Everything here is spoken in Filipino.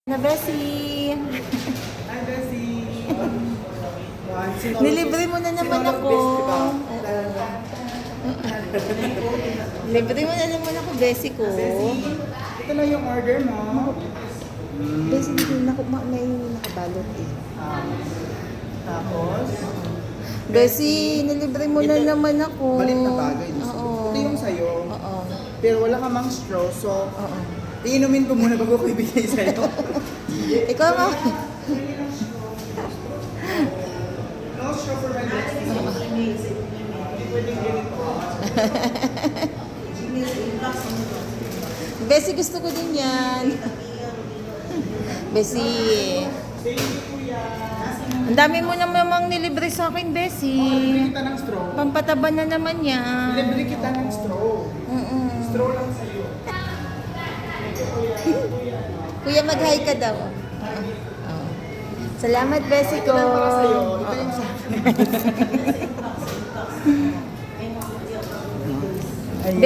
Na Bessie. Hi, Bessie! Nilibre mo na naman ako. Libre mo na naman ako, Bessie ko. Bessie, ito na yung order mo. Bessie, may nakabalot eh. Tapos, Bessie, nilibre mo na Ito, naman ako. malit na bagay. Oo. Ito yung sayo. Oo. Pero wala ka mang straw, so Oo. iinumin ko muna bago ko ibigay sa'yo. Ikaw nga. No straw for my bestie. Hindi pwedeng ganito. Bessie, gusto ko din yan. Bessie. Thank you, kuya. Ang dami mo namang nilibre sa akin, Libre Bessie. kita ng straw. Pampataba na naman yan. Libre kita ng straw. Straw lang sa'yo. Kuya, mag-hi ka daw. Salamat, Bessie ko. Ito lang para sa'yo. Ito yung sa akin. Bessie,